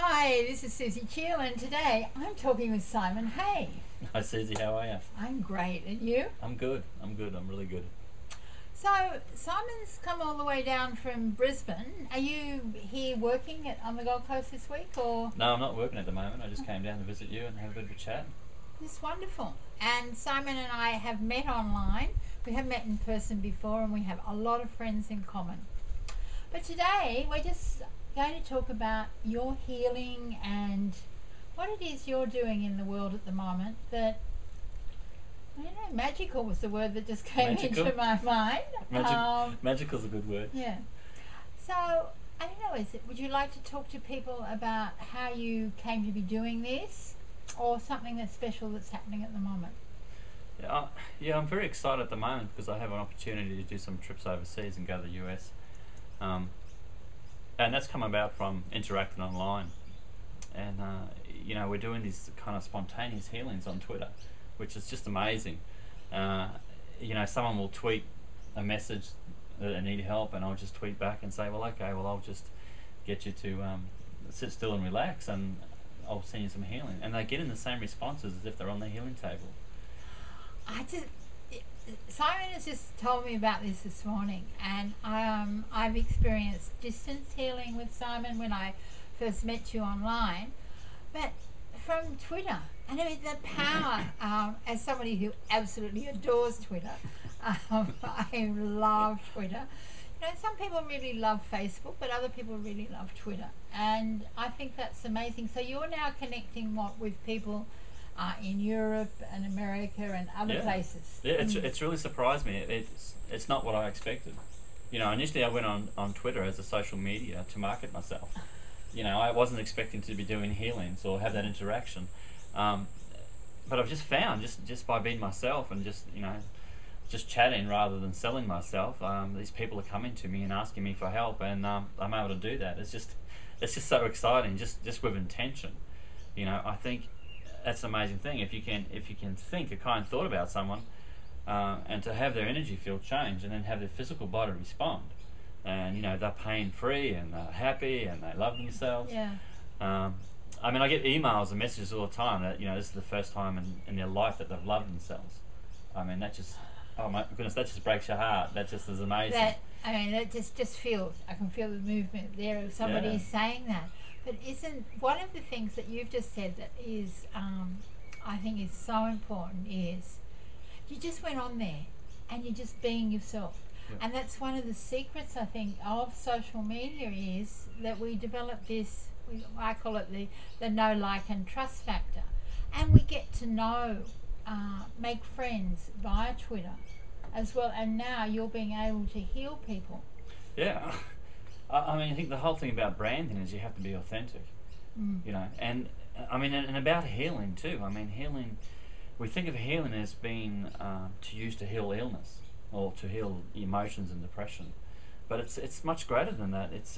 Hi, this is Suzie Cheel, and today I'm talking with Simon Hay. Hi Susie, how are you? I'm great, and you? I'm good. I'm really good. So, Simon's come all the way down from Brisbane. Are you here working on the Gold Coast this week, or? No, I'm not working at the moment. I just came down to visit you and have a bit of a chat. It's wonderful. And Simon and I have met online. We have met in person before, and we have a lot of friends in common. But today we're just going to talk about your healing and what it is you're doing in the world at the moment that, I don't know, magical was the word that just came Magical? into my mind. Magical's a good word. Yeah. So, I don't know, would you like to talk to people about how you came to be doing this, or something that's special that's happening at the moment? Yeah, I'm very excited at the moment because I have an opportunity to do some trips overseas and go to the US. And that's come about from interacting online. And, we're doing these kind of spontaneous healings on Twitter, which is just amazing. Someone will tweet a message that they need help, and I'll just tweet back and say, well, okay, well, I'll just get you to sit still and relax, and I'll send you some healing. And they get in the same responses as if they're on the healing table. Simon has just told me about this morning, and I've experienced distance healing with Simon when I first met you online, but from Twitter. And I mean, the power, as somebody who absolutely adores Twitter, I love Twitter. Some people really love Facebook, but other people really love Twitter. And I think that's amazing. So you're now connecting with people in Europe and America and other places. Yeah, it's really surprised me. It's not what I expected. Initially I went on Twitter as a social media to market myself. I wasn't expecting to be doing healings or have that interaction. But I've just found, just by being myself and just chatting rather than selling myself, these people are coming to me and asking me for help, and I'm able to do that. It's just so exciting, just with intention. I think that's an amazing thing. If you can think a kind thought about someone, and to have their energy field change, and then have their physical body respond, and they're pain free and they're happy and they love themselves. Yeah. I get emails and messages all the time that this is the first time in their life that they've loved themselves. That just, oh my goodness, that just breaks your heart. That just is amazing. That just feels, I can feel the movement there of somebody saying that. But isn't one of the things that you've just said that is, I think is so important, is you just went on there and you're just being yourself. Yeah. And that's one of the secrets, I think, of social media, is that we develop this, I call it the know, like and trust factor. And we get to know, make friends via Twitter as well. And now you're being able to heal people. Yeah. I think the whole thing about branding is you have to be authentic, and about healing too. Healing, we think of healing as being to use to heal illness or to heal emotions and depression, but it's much greater than that. It's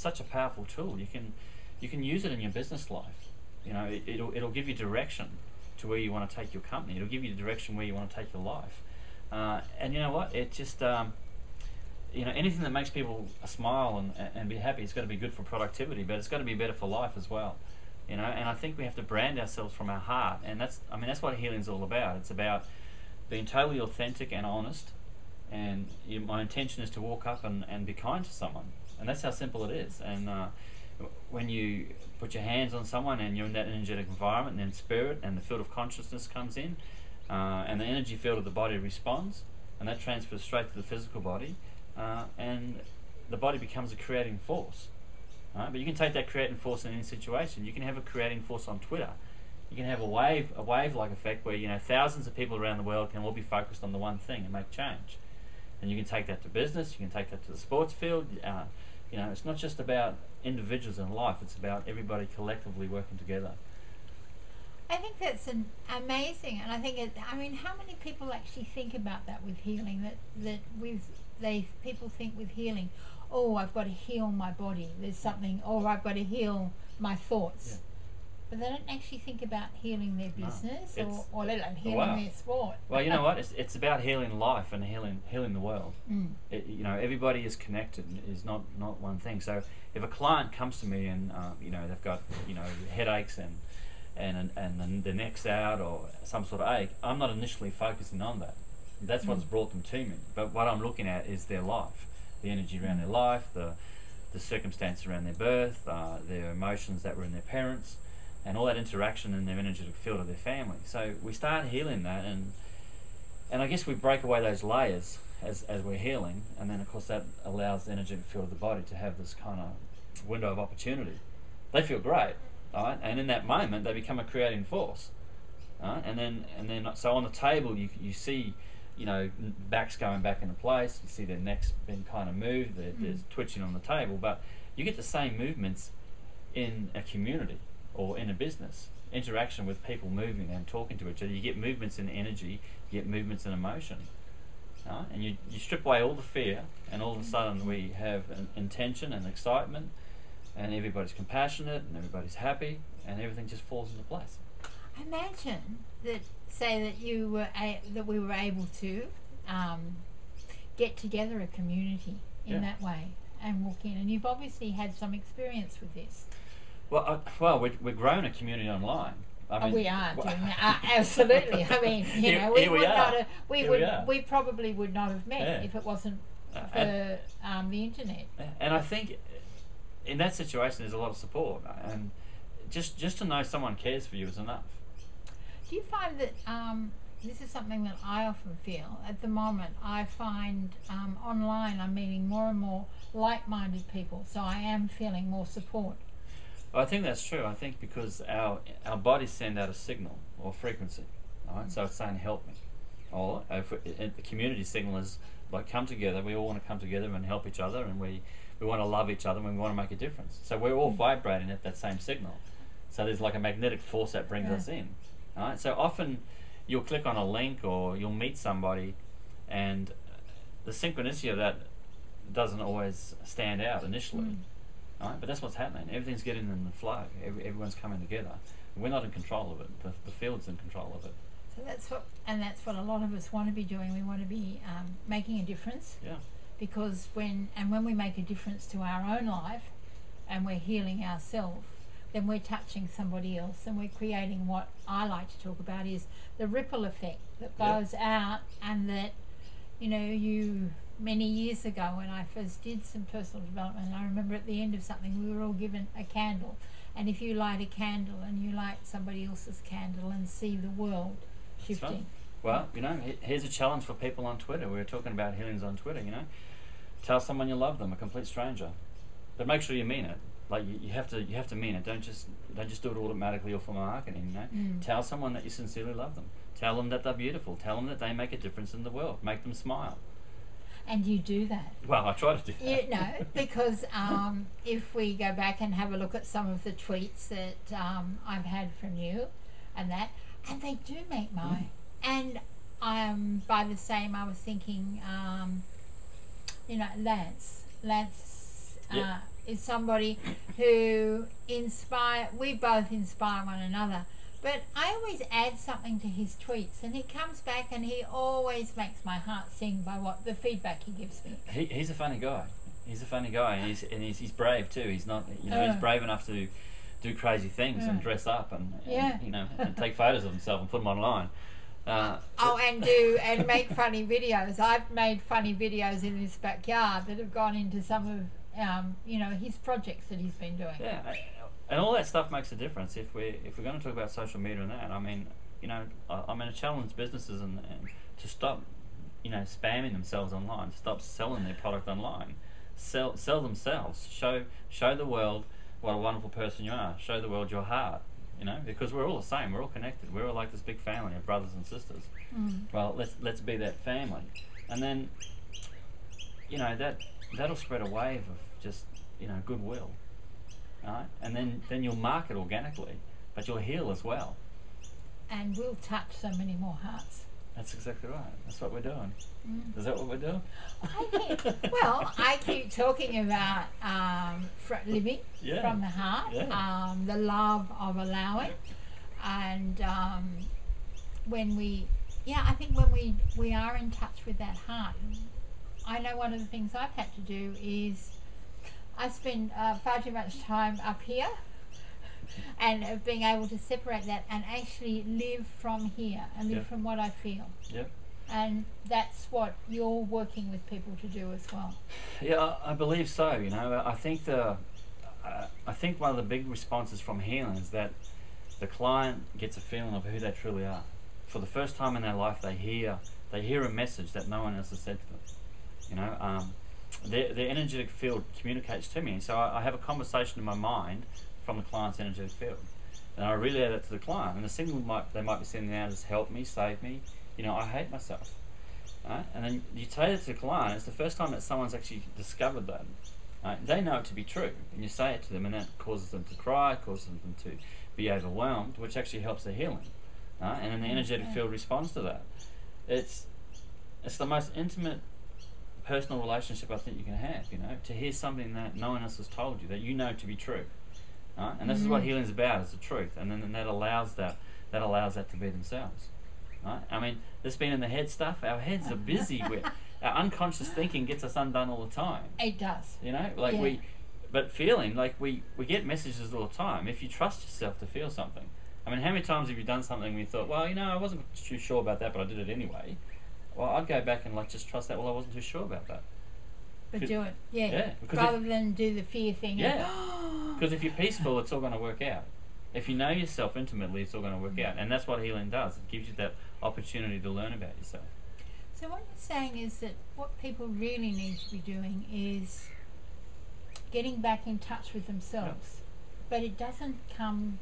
such a powerful tool. You can use it in your business life. It'll give you direction to where you want to take your company. It'll give you direction where you want to take your life, and you know what? It just anything that makes people smile and be happy, it's got to be good for productivity, but it's got to be better for life as well. And I think we have to brand ourselves from our heart, and that's what healing's all about. It's about being totally authentic and honest, and my intention is to walk up and be kind to someone, and that's how simple it is. And when you put your hands on someone and you're in that energetic environment, and then spirit and the field of consciousness comes in, and the energy field of the body responds, and that transfers straight to the physical body. And the body becomes a creating force. But you can take that creating force in any situation. You can have a creating force on Twitter. You can have a wave-like effect where thousands of people around the world can all be focused on the one thing and make change. And you can take that to business. You can take that to the sports field. It's not just about individuals in life. It's about everybody collectively working together. I think that's amazing, and I think how many people actually think about that with healing? People think with healing, oh, I've got to heal my body. There's something, or I've got to heal my thoughts. but they don't actually think about healing their business or let alone healing wow. their sport. Well, you know what? It's about healing life and healing the world. You know, everybody is connected. Is not one thing. So if a client comes to me and you know, they've got, you know, headaches and the neck's out or some sort of ache, I'm not initially focusing on that. That's what's brought them to me. But what I'm looking at is their life, the energy around their life, the circumstances around their birth, their emotions that were in their parents, and all that interaction in their energetic field of their family. So we start healing that, and I guess we break away those layers as we're healing, and then of course that allows the energetic field of the body to have this kind of window of opportunity. They feel great, right? And in that moment they become a creating force, right? And then so on the table you see, you know, backs going back into place, you see their necks being kind of moved, there's twitching on the table, but you get the same movements in a community or in a business interaction with people moving and talking to each other. You get movements in energy, you get movements in emotion, right? And you strip away all the fear, and all of a sudden we have an intention and excitement, and everybody's compassionate and everybody's happy, and everything just falls into place. Imagine that, say that you were that we were able to get together a community in that way and walk in, and you've obviously had some experience with this. Well, we're growing a community online. I mean, we are doing that, absolutely. I mean, you know, we probably would not have met if it wasn't for the internet. And I think in that situation there's a lot of support, and just to know someone cares for you is enough. Do you find that this is something that I often feel at the moment? I find online I'm meeting more and more like-minded people, so I am feeling more support. Well, I think that's true. I think because our bodies send out a signal or frequency, right? So it's saying help me. Or if the community signal is like come together. We all want to come together and help each other, and we want to love each other, and we want to make a difference. So we're all vibrating at that same signal. So there's like a magnetic force that brings us in. Right? So often you'll click on a link or you'll meet somebody, and the synchronicity of that doesn't always stand out initially. Right? But that's what's happening. Everything's getting in the flow. Everyone's coming together. We're not in control of it. The field's in control of it. So that's what a lot of us want to be doing. We want to be making a difference. Yeah. Because when we make a difference to our own life, and we're healing ourselves, then we're touching somebody else, and we're creating what I like to talk about is the ripple effect that goes out, and that, you know, many years ago when I first did some personal development, and I remember at the end of something we were all given a candle, and if you light a candle and you light somebody else's candle and see the world shifting. Well, you know, here's a challenge for people on Twitter. We were talking about healings on Twitter, you know. Tell someone you love them, a complete stranger, but make sure you mean it. Like you have to mean it. Don't just do it automatically or for marketing. You know, tell someone that you sincerely love them. Tell them that they're beautiful. Tell them that they make a difference in the world. Make them smile. And you do that. Well, I try to do that. You know, because if we go back and have a look at some of the tweets that I've had from you, and they do make my. And by the same, I was thinking, you know, Lance is somebody who we both inspire one another. But I always add something to his tweets, and he comes back and he always makes my heart sing by what the feedback he gives me. He's a funny guy. He's a funny guy, and he's brave too. He's not, you know, he's brave enough to do crazy things and dress up and you know, and take photos of himself and put them online. And make funny videos. I've made funny videos in his backyard that have gone into some of you know, his projects that he's been doing. Yeah, and all that stuff makes a difference. If we're going to talk about social media and that, I mean, you know, I mean, I challenge businesses and to stop, you know, spamming themselves online. Stop selling their product online. Sell themselves. Show the world what a wonderful person you are. Show the world your heart. You know, because we're all the same. We're all connected. We're all like this big family of brothers and sisters. Well, let's be that family, and then, you know, that'll spread a wave of just, you know, goodwill. Right? And then you'll market organically, but you'll heal as well. And we'll touch so many more hearts. That's exactly right. That's what we're doing. Is that what we're doing? I keep talking about living from the heart, the love of allowing, and when we, I think when we are in touch with that heart, I know one of the things I've had to do is I spend far too much time up here, and of being able to separate that and actually live from here and live from what I feel. Yep. And that's what you're working with people to do as well. Yeah, I believe so. You know, I think one of the big responses from healing is that the client gets a feeling of who they truly are. For the first time in their life, they hear a message that no one else has said to them. You know, their energetic field communicates to me, and so I have a conversation in my mind from the client's energetic field, and I relay that to the client. And the signal they might be sending out is "Help me, save me." You know, I hate myself. Right? And then you say it to the client. It's the first time that someone's actually discovered that. Right? They know it to be true, and you say it to them, and that causes them to cry, causes them to be overwhelmed, which actually helps their healing. Right? And then the energetic field responds to that. It's the most intimate personal relationship I think you can have. You know, to hear something that no one else has told you that you know to be true. Right? And this is what healing is about: is the truth, and then that allows that to be themselves. Right? I mean, this being in the head stuff, our heads are busy with our unconscious thinking gets us undone all the time. It does. You know, like but feeling like we get messages all the time. If you trust yourself to feel something, I mean, how many times have you done something and you thought, well, you know, I wasn't too sure about that, but I did it anyway. Well, I'd go back and just trust that. Well, I wasn't too sure about that. But do it, rather than do the fear thing. Yeah, because if you're peaceful, it's all going to work out. If you know yourself intimately, it's all going to work out, and that's what healing does. It gives you that opportunity to learn about yourself. So what you're saying is that what people really need to be doing is getting back in touch with themselves, but it doesn't come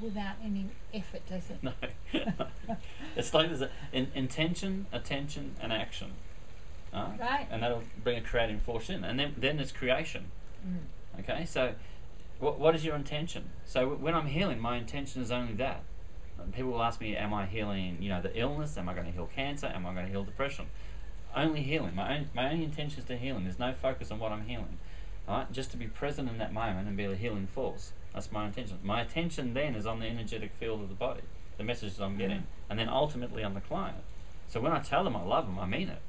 without any effort, does it? No. It's like there's intention, attention, and action. Right. And that'll bring a creating force in. And then there's creation. Okay, so what is your intention? So when I'm healing, my intention is only that. People will ask me, am I healing, the illness? Am I going to heal cancer? Am I going to heal depression? Only healing. My only intention is to healing. There's no focus on what I'm healing. Right? Just to be present in that moment and be a healing force. That's my intention. My attention then is on the energetic field of the body, the messages I'm getting, and then ultimately on the client. So when I tell them I love them, I mean it.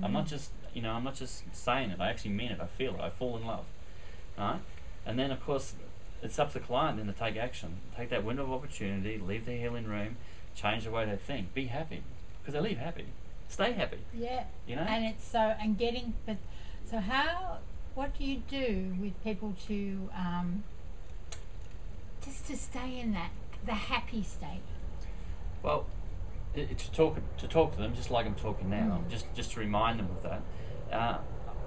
I'm not just, I'm not just saying it. I actually mean it. I feel it. I fall in love. Right? And then, of course, it's up to the client then to take action. Take that window of opportunity, leave the healing room, change the way they think, be happy. Because they leave happy. Stay happy. Yeah. And it's what do you do with people to, just to stay in the happy state? Well, to talk to them just like I'm talking now, just to remind them of that.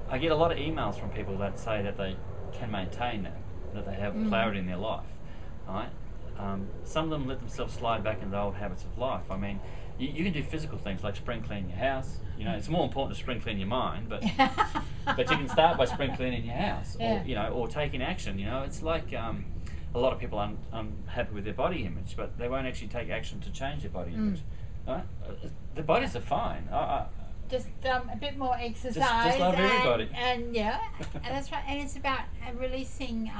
I get a lot of emails from people that say that they can maintain that they have clarity in their life. Right? Some of them let themselves slide back into old habits of life. I mean, you can do physical things like spring clean your house. It's more important to spring clean your mind, but but you can start by spring cleaning your house, or taking action. It's like a lot of people are unhappy with their body image, but they won't actually take action to change their body image. Right? The bodies are fine. Just a bit more exercise. Just love everybody. And that's right. And it's about releasing.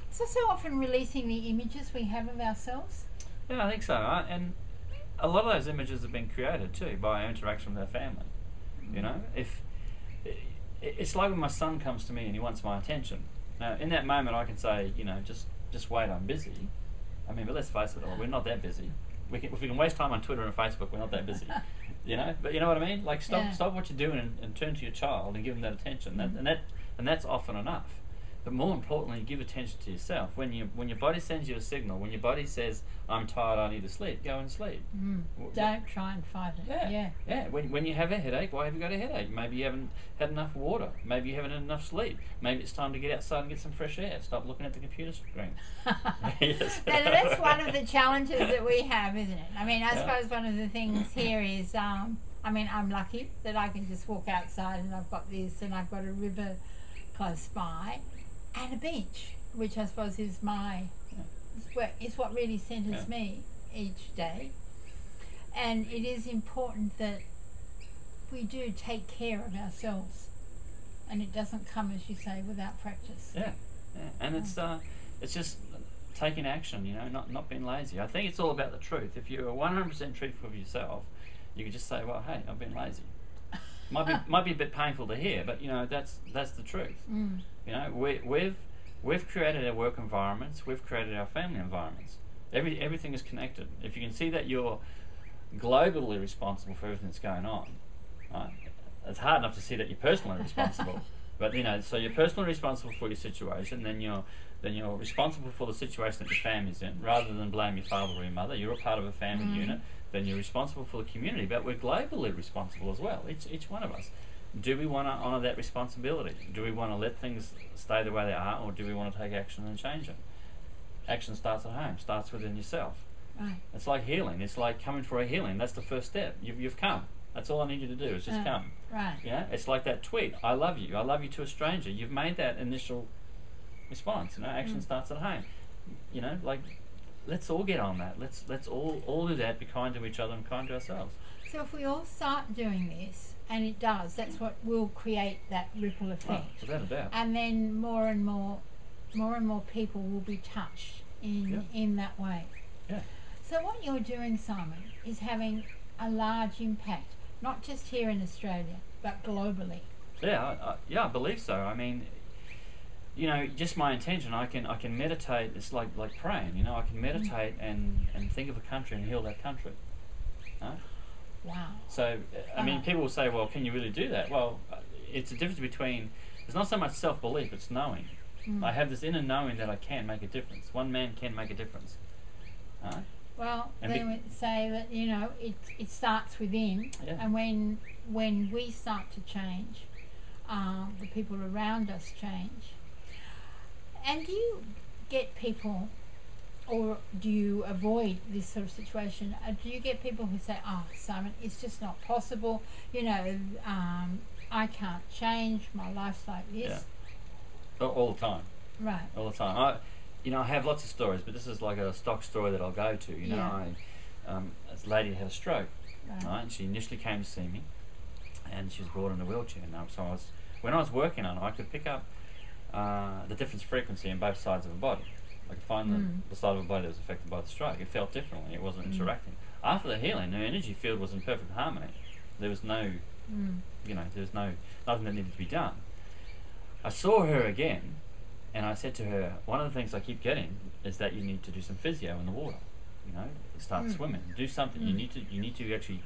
It's also often releasing the images we have of ourselves. Yeah, I think so. And a lot of those images have been created too by our interaction with our family. If it's like when my son comes to me and he wants my attention. Now, in that moment, I can say, just wait, I'm busy. I mean, but let's face it, we're not that busy. If we can waste time on Twitter and Facebook, we're not that busy. But you know what I mean? Like stop what you're doing and turn to your child and give them that attention. And that's often enough. But more importantly, give attention to yourself. When your body sends you a signal, when your body says, I'm tired, I need to sleep, go and sleep. Don't try and fight it. Yeah. When you have a headache, why have you got a headache? Maybe you haven't had enough water. Maybe you haven't had enough sleep. Maybe it's time to get outside and get some fresh air. Stop looking at the computer screen. Yes. Now, that's one of the challenges that we have, isn't it? I mean, I suppose one of the things here is, I'm lucky that I can just walk outside and I've got this and I've got a river close by. And a beach, which I suppose is what really centres me each day. And it is important that we do take care of ourselves, and it doesn't come, as you say, without practice. Yeah, yeah. And it's just taking action, you know, not being lazy. I think it's all about the truth. If you're 100% truthful with yourself, you can just say, well, hey, I've been lazy. Might be a bit painful to hear, but you know, that's the truth. You know, we've created our work environments, we've created our family environments. Everything is connected. If you can see that you're globally responsible for everything that's going on, right? It's hard enough to see that you're personally responsible. But you know, so you're personally responsible for your situation, then you're responsible for the situation that your family's in, rather than blame your father or your mother. You're a part of a family unit. Then you're responsible for the community, but we're globally responsible as well. Each one of us. Do we want to honour that responsibility? Do we want to let things stay the way they are, or do we want to take action and change them? Action starts at home. Starts within yourself. Right. It's like healing. It's like coming for a healing. That's the first step. You've come. That's all I need you to do is just come. Right. Yeah. It's like that tweet. I love you. I love you to a stranger. You've made that initial response. You know, action starts at home. You know, like, let's all get on that. Let's all do that. Be kind to each other and kind to ourselves. So if we all start doing this, and it does, that's what will create that ripple effect. Oh, without a doubt. And then more and more people will be touched in that way. Yeah. So what you're doing, Simon, is having a large impact, not just here in Australia, but globally. Yeah, I believe so. I mean, you know, just my intention. I can meditate. It's like praying. You know, I can meditate and think of a country and heal that country. Right? Wow. So, I mean, people will say, well, can you really do that? Well, it's a difference between. It's not so much self-belief; it's knowing. I have this inner knowing that I can make a difference. One man can make a difference. Right? Well, And they would say that, you know, it starts within, and when we start to change, the people around us change. And do you get people, or do you avoid this sort of situation? Do you get people who say, "Oh, Simon, it's just not possible. You know, I can't change. My life's like this." Yeah. All the time. Right. All the time. I have lots of stories, but this is like a stock story that I'll go to. You know, this lady had a stroke, right? And she initially came to see me, and she was brought in a wheelchair. Now, so when I was working on it, I could pick up the difference frequency in both sides of her body. I could find the side of her body that was affected by the stroke. It felt differently. It wasn't interacting. After the healing, her energy field was in perfect harmony. There was no, you know, there was nothing that needed to be done. I saw her again. And I said to her, one of the things I keep getting is that you need to do some physio in the water. You know, start swimming, do something. You need to actually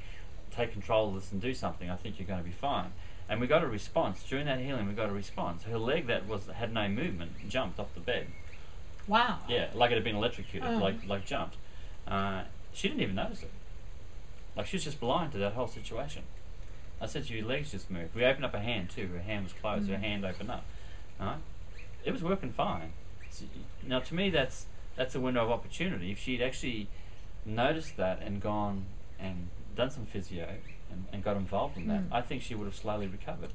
take control of this and do something. I think you're going to be fine. And we got a response during that healing. We got a response. Her leg that had no movement jumped off the bed. Wow. Yeah, like it had been electrocuted, like jumped. She didn't even notice it. Like she was just blind to that whole situation. I said to her, your legs just moved. We opened up her hand too. Her hand was closed. Her hand opened up. It was working fine. Now, to me, that's a window of opportunity. If she'd actually noticed that and gone and done some physio and got involved in that, I think she would have slowly recovered.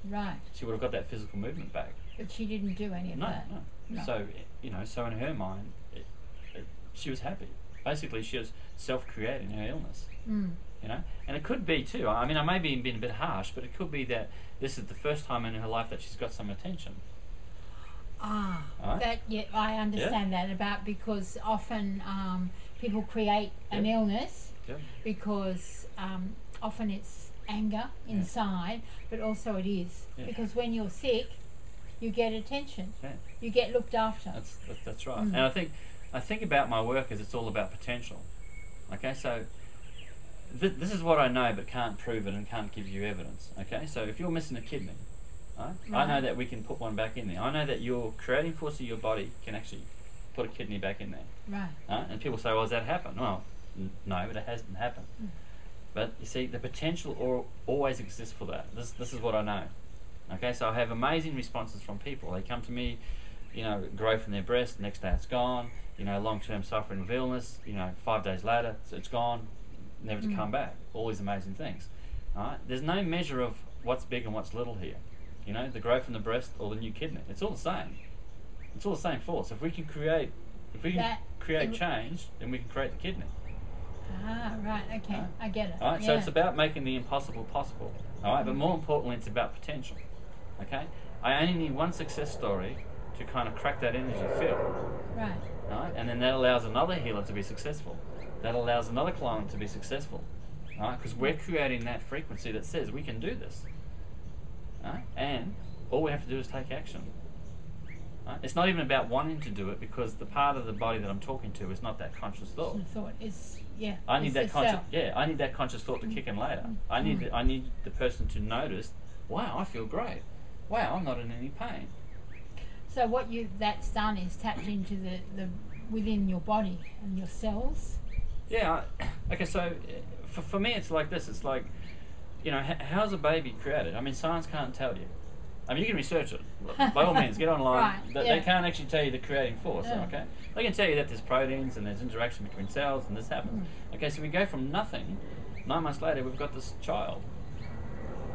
Right. She would have got that physical movement back. But she didn't do any of that. No. So, you know, so in her mind, she was happy. Basically, she was self-creating her illness. You know, and it could be too. I mean, I may be being a bit harsh, but it could be that this is the first time in her life that she's got some attention. That I understand that about, because often people create an illness because often it's anger inside, but also it is because when you're sick, you get attention, you get looked after. That's right. And I think about my work as it's all about potential. Okay, so this is what I know, but can't prove it and can't give you evidence. Okay, so if you're missing a kidney. Right? I know that we can put one back in there. I know that your creating force of your body can actually put a kidney back in there. Right. And people say, well, has that happened? Well, no, but it hasn't happened. But you see, the potential always exists for that. This is what I know. Okay, so I have amazing responses from people. They come to me, you know, growth in their breast, next day it's gone, you know, long-term suffering of illness, you know, 5 days later, it's gone, never to come back. All these amazing things. All right? There's no measure of what's big and what's little here. You know, the growth in the breast or the new kidney. It's all the same. It's all the same force. If we can create change, then we can create the kidney. Ah, right, okay, Right? I get it. All right, Yeah. so it's about making the impossible possible. All right, but more importantly, it's about potential. Okay, I only need one success story to kind of crack that energy field. Right. Right, and then that allows another healer to be successful. That allows another client to be successful. All right, because we're creating that frequency that says we can do this. All right, and all we have to do is take action. Right? It's not even about wanting to do it, because the part of the body that I'm talking to is not that conscious thought. The thought is, yeah. I need it's that the conscious. self. Yeah, I need that conscious thought to kick in later. I need the person to notice. Wow, I feel great. Wow, I'm not in any pain. So what that's done is tapped into the within your body and your cells. Yeah. Okay. So for me, it's like this. It's like, how's a baby created? I mean, science can't tell you. I mean, you can research it. By all means, get online. Right, They can't actually tell you the creating force. Yeah. Okay. They can tell you that there's proteins and there's interaction between cells and this happens. Okay. So we go from nothing. 9 months later, we've got this child.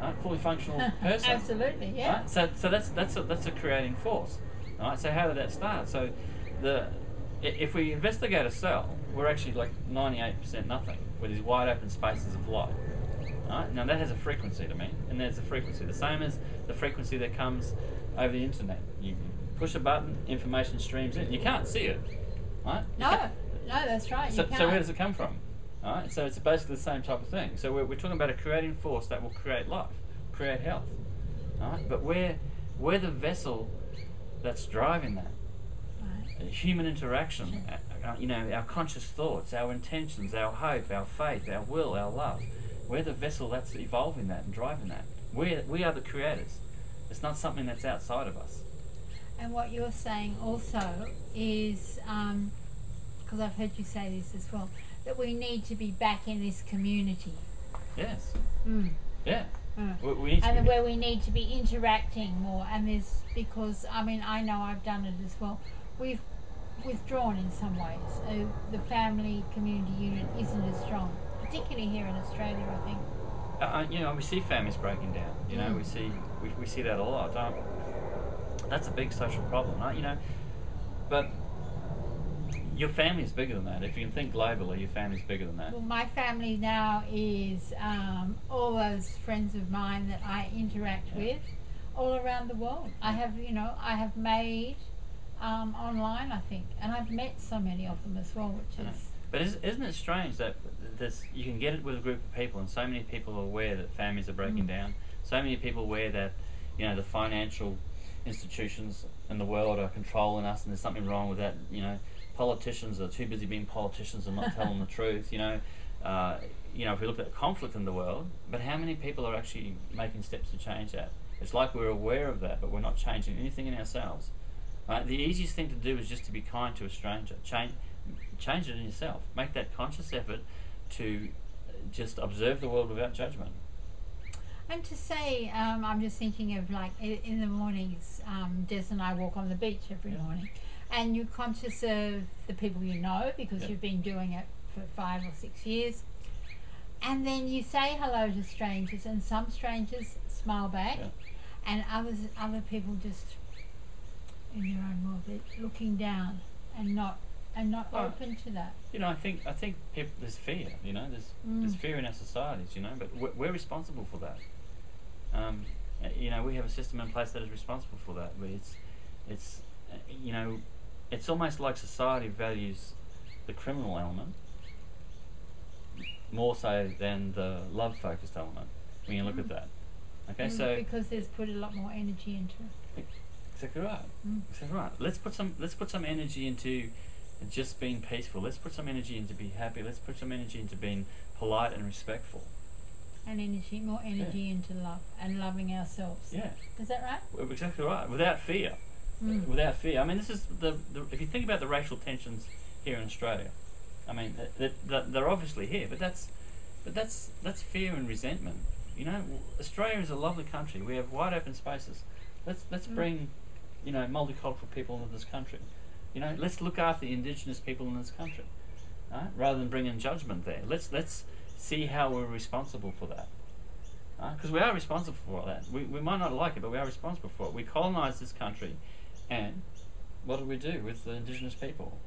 Right? Fully functional person. Absolutely, yeah. Right? So that's a creating force. All right. So how did that start? So if we investigate a cell, we're actually like 98% nothing, with these wide open spaces of light. Right? Now that has a frequency to me, and there's a frequency, the same as the frequency that comes over the internet. You push a button, information streams in. You can't see it, right? No, that's right. So where does it come from? All right. So it's basically the same type of thing. So we're talking about a creating force that will create life, create health. All right. But we're the vessel that's driving that. Human interaction, our conscious thoughts, our intentions, our hope, our faith, our will, our love. We're the vessel that's evolving that and driving that. We are the creators. It's not something that's outside of us. And what you're saying also is, because I've heard you say this as well, that we need to be back in this community. Yes. Yeah. We need to and where we need to be interacting more. And because I know I've done it as well. We've withdrawn in some ways. The family community unit isn't as strong, particularly here in Australia, I think. We see families breaking down. We see that a lot. That's a big social problem, right? But your family is bigger than that. If you can think globally, your family is bigger than that. Well, my family now is all those friends of mine that I interact with all around the world. I have made online, I think, and I've met so many of them as well, which is. But isn't it strange that you can get it with a group of people, and so many people are aware that families are breaking down. So many people are aware that the financial institutions in the world are controlling us, and there's something wrong with that. Politicians are too busy being politicians and not telling the truth. If we look at conflict in the world, but how many people are actually making steps to change that? It's like we're aware of that, but we're not changing anything in ourselves. Right? The easiest thing to do is just to be kind to a stranger. Change it in yourself. Make that conscious effort to just observe the world without judgment. And to say, I'm just thinking of like in the mornings, Des and I walk on the beach every morning, and you're conscious of the people you know because you've been doing it for 5 or 6 years, and then you say hello to strangers, and some strangers smile back, and other people just in their own world, they're looking down and not open to that. I think people, there's fear. There's fear in our societies. But we're responsible for that. We have a system in place that is responsible for that. But it's almost like society values the criminal element more so than the love-focused element. When you look at that, okay, so because there's put a lot more energy into it. Exactly right. Exactly right. Let's put some energy into just being peaceful. Let's put some energy into being happy. Let's put some energy into being polite and respectful. And more energy into love and loving ourselves. Yeah. Is that right? Exactly right. Without fear. Without fear. I mean, this is the if you think about the racial tensions here in Australia, I mean, they're obviously here, but that's fear and resentment. Australia is a lovely country. We have wide open spaces. Let's bring, multicultural people into this country. Let's look after the indigenous people in this country, right? Rather than bringing judgment there. Let's see how we're responsible for that, because we are responsible for that. We might not like it, but we are responsible for it. We colonised this country, and what did we do with the indigenous people?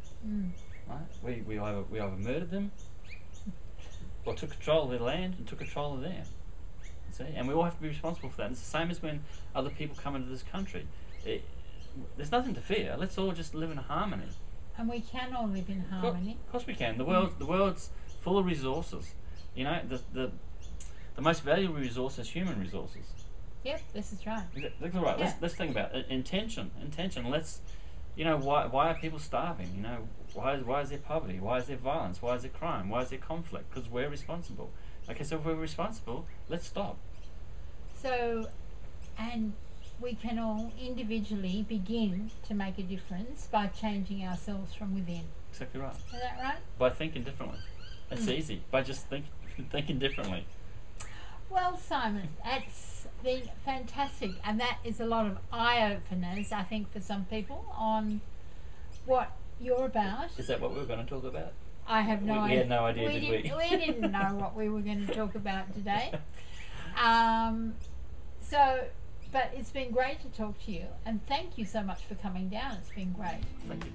Right? We either murdered them, or took control of their land and took control of them. See? And we all have to be responsible for that. And it's the same as when other people come into this country. There's nothing to fear. Let's all just live in harmony. And we can all live in harmony. Of course we can. The world's full of resources. You know, the most valuable resource is human resources. Yep, this is right. Exactly right. Yeah. Let's think about it. Intention. Let's, you know, why are people starving? You know, why is there poverty? Why is there violence? Why is there crime? Why is there conflict? Because we're responsible. Okay, so if we're responsible, let's stop. So, and we can all individually begin to make a difference by changing ourselves from within. Exactly right. Is that right? By thinking differently. That's easy. By just thinking differently. Well, Simon, that's been fantastic, and that is a lot of eye-openers, I think, for some people on what you're about. Is that what we were going to talk about? I have no idea. We had no idea, did we? We didn't know what we were going to talk about today. But it's been great to talk to you, and thank you so much for coming down. It's been great. Thank you.